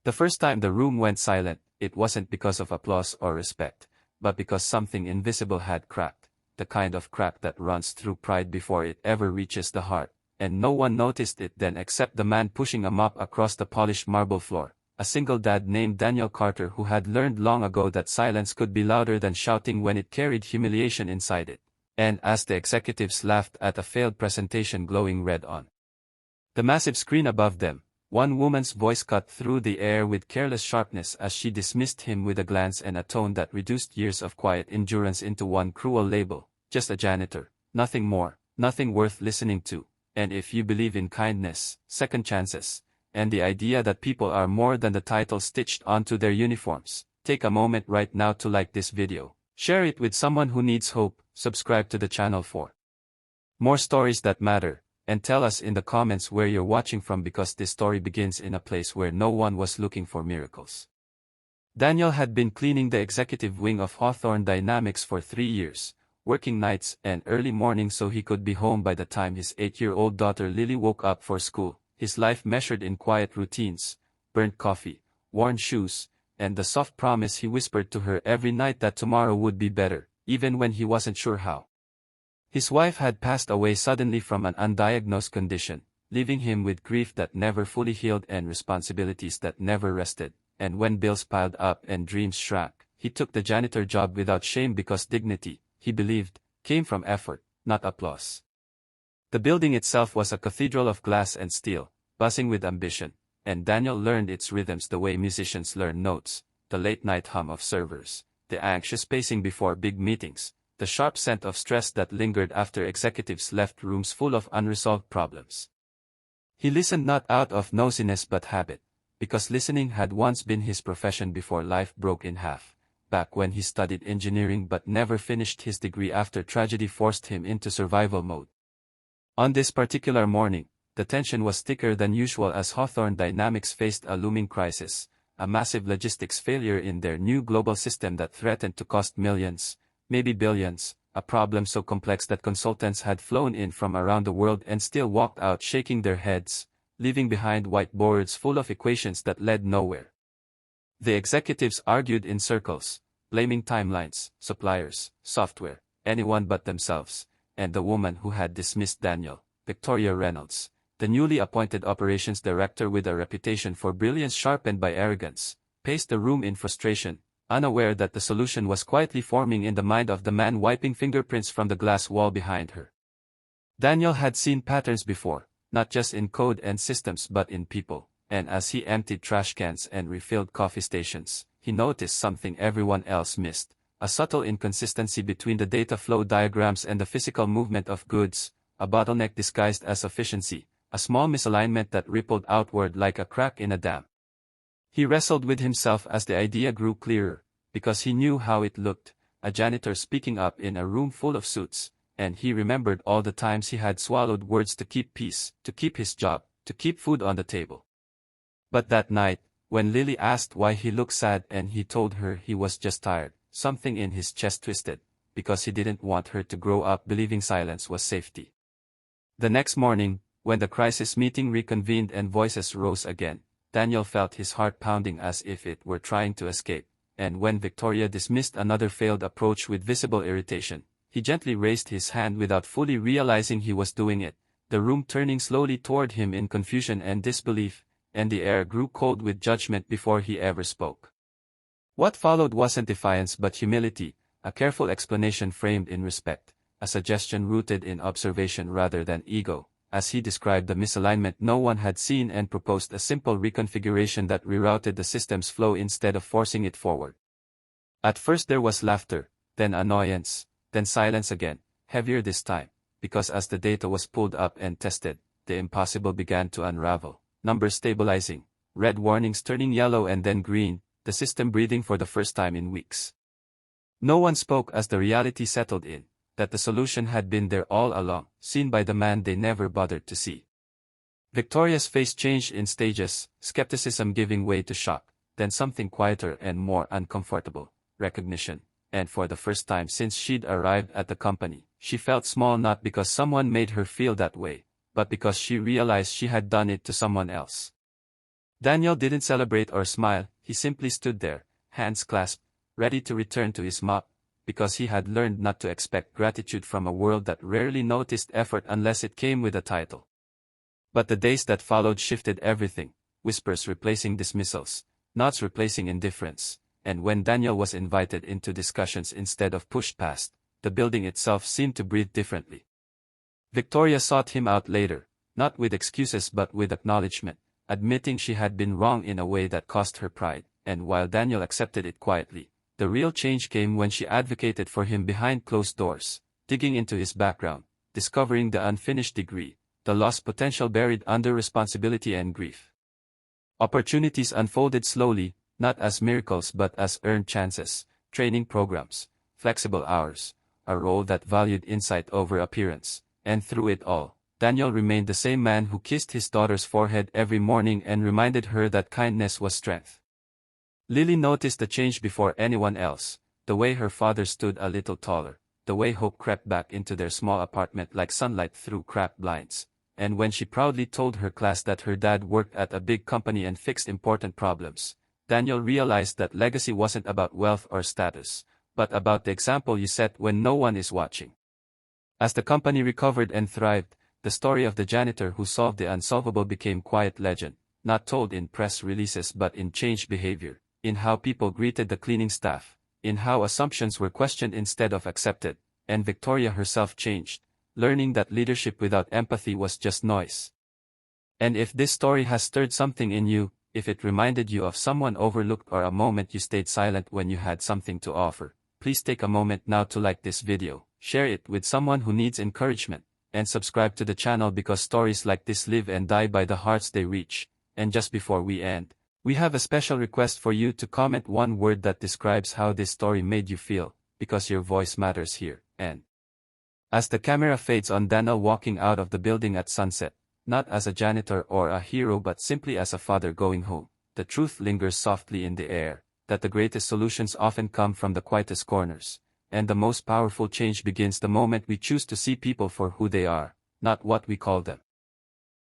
The first time the room went silent, it wasn't because of applause or respect, but because something invisible had cracked, the kind of crack that runs through pride before it ever reaches the heart, and no one noticed it then except the man pushing a mop across the polished marble floor, a single dad named Daniel Carter who had learned long ago that silence could be louder than shouting when it carried humiliation inside it. And as the executives laughed at a failed presentation glowing red on the massive screen above them, one woman's voice cut through the air with careless sharpness as she dismissed him with a glance and a tone that reduced years of quiet endurance into one cruel label: just a janitor, nothing more, nothing worth listening to. And if you believe in kindness, second chances, and the idea that people are more than the title stitched onto their uniforms, take a moment right now to like this video, share it with someone who needs hope, subscribe to the channel for more stories that matter, and tell us in the comments where you're watching from, because this story begins in a place where no one was looking for miracles. Daniel had been cleaning the executive wing of Hawthorne Dynamics for 3 years, working nights and early mornings so he could be home by the time his 8-year-old daughter Lily woke up for school, his life measured in quiet routines, burnt coffee, worn shoes, and the soft promise he whispered to her every night that tomorrow would be better, even when he wasn't sure how. His wife had passed away suddenly from an undiagnosed condition, leaving him with grief that never fully healed and responsibilities that never rested, and when bills piled up and dreams shrank, he took the janitor job without shame because dignity, he believed, came from effort, not applause. The building itself was a cathedral of glass and steel, buzzing with ambition, and Daniel learned its rhythms the way musicians learn notes: the late-night hum of servers, the anxious pacing before big meetings, the sharp scent of stress that lingered after executives left rooms full of unresolved problems. He listened not out of nosiness but habit, because listening had once been his profession before life broke in half, back when he studied engineering but never finished his degree after tragedy forced him into survival mode. On this particular morning, the tension was thicker than usual as Hawthorne Dynamics faced a looming crisis, a massive logistics failure in their new global system that threatened to cost millions, maybe billions, a problem so complex that consultants had flown in from around the world and still walked out shaking their heads, leaving behind whiteboards full of equations that led nowhere. The executives argued in circles, blaming timelines, suppliers, software, anyone but themselves, and the woman who had dismissed Daniel, Victoria Reynolds, the newly appointed operations director with a reputation for brilliance sharpened by arrogance, paced the room in frustration, unaware that the solution was quietly forming in the mind of the man wiping fingerprints from the glass wall behind her. Daniel had seen patterns before, not just in code and systems but in people, and as he emptied trash cans and refilled coffee stations, he noticed something everyone else missed: a subtle inconsistency between the data flow diagrams and the physical movement of goods, a bottleneck disguised as efficiency, a small misalignment that rippled outward like a crack in a dam. He wrestled with himself as the idea grew clearer, because he knew how it looked: a janitor speaking up in a room full of suits, and he remembered all the times he had swallowed words to keep peace, to keep his job, to keep food on the table. But that night, when Lily asked why he looked sad and he told her he was just tired, something in his chest twisted, because he didn't want her to grow up believing silence was safety. The next morning, when the crisis meeting reconvened and voices rose again, Daniel felt his heart pounding as if it were trying to escape, and when Victoria dismissed another failed approach with visible irritation, he gently raised his hand without fully realizing he was doing it, the room turning slowly toward him in confusion and disbelief, and the air grew cold with judgment before he ever spoke. What followed wasn't defiance but humility, a careful explanation framed in respect, a suggestion rooted in observation rather than ego, as he described the misalignment no one had seen and proposed a simple reconfiguration that rerouted the system's flow instead of forcing it forward. At first there was laughter, then annoyance, then silence again, heavier this time, because as the data was pulled up and tested, the impossible began to unravel, numbers stabilizing, red warnings turning yellow and then green, the system breathing for the first time in weeks. No one spoke as the reality settled in, that the solution had been there all along, seen by the man they never bothered to see. Victoria's face changed in stages, skepticism giving way to shock, then something quieter and more uncomfortable, recognition, and for the first time since she'd arrived at the company, she felt small not because someone made her feel that way, but because she realized she had done it to someone else. Daniel didn't celebrate or smile, he simply stood there, hands clasped, ready to return to his mop, because he had learned not to expect gratitude from a world that rarely noticed effort unless it came with a title. But the days that followed shifted everything, whispers replacing dismissals, nods replacing indifference, and when Daniel was invited into discussions instead of pushed past, the building itself seemed to breathe differently. Victoria sought him out later, not with excuses but with acknowledgement, admitting she had been wrong in a way that cost her pride, and while Daniel accepted it quietly, the real change came when she advocated for him behind closed doors, digging into his background, discovering the unfinished degree, the lost potential buried under responsibility and grief. Opportunities unfolded slowly, not as miracles but as earned chances, training programs, flexible hours, a role that valued insight over appearance, and through it all, Daniel remained the same man who kissed his daughter's forehead every morning and reminded her that kindness was strength. Lily noticed the change before anyone else, the way her father stood a little taller, the way hope crept back into their small apartment like sunlight through cracked blinds, and when she proudly told her class that her dad worked at a big company and fixed important problems, Daniel realized that legacy wasn't about wealth or status, but about the example you set when no one is watching. As the company recovered and thrived, the story of the janitor who solved the unsolvable became quiet legend, not told in press releases but in changed behavior, in how people greeted the cleaning staff, in how assumptions were questioned instead of accepted, and Victoria herself changed, learning that leadership without empathy was just noise. And if this story has stirred something in you, if it reminded you of someone overlooked or a moment you stayed silent when you had something to offer, please take a moment now to like this video, share it with someone who needs encouragement, and subscribe to the channel because stories like this live and die by the hearts they reach. And just before we end, we have a special request for you to comment one word that describes how this story made you feel, because your voice matters here. And as the camera fades on Daniel walking out of the building at sunset, not as a janitor or a hero but simply as a father going home, the truth lingers softly in the air, that the greatest solutions often come from the quietest corners, and the most powerful change begins the moment we choose to see people for who they are, not what we call them.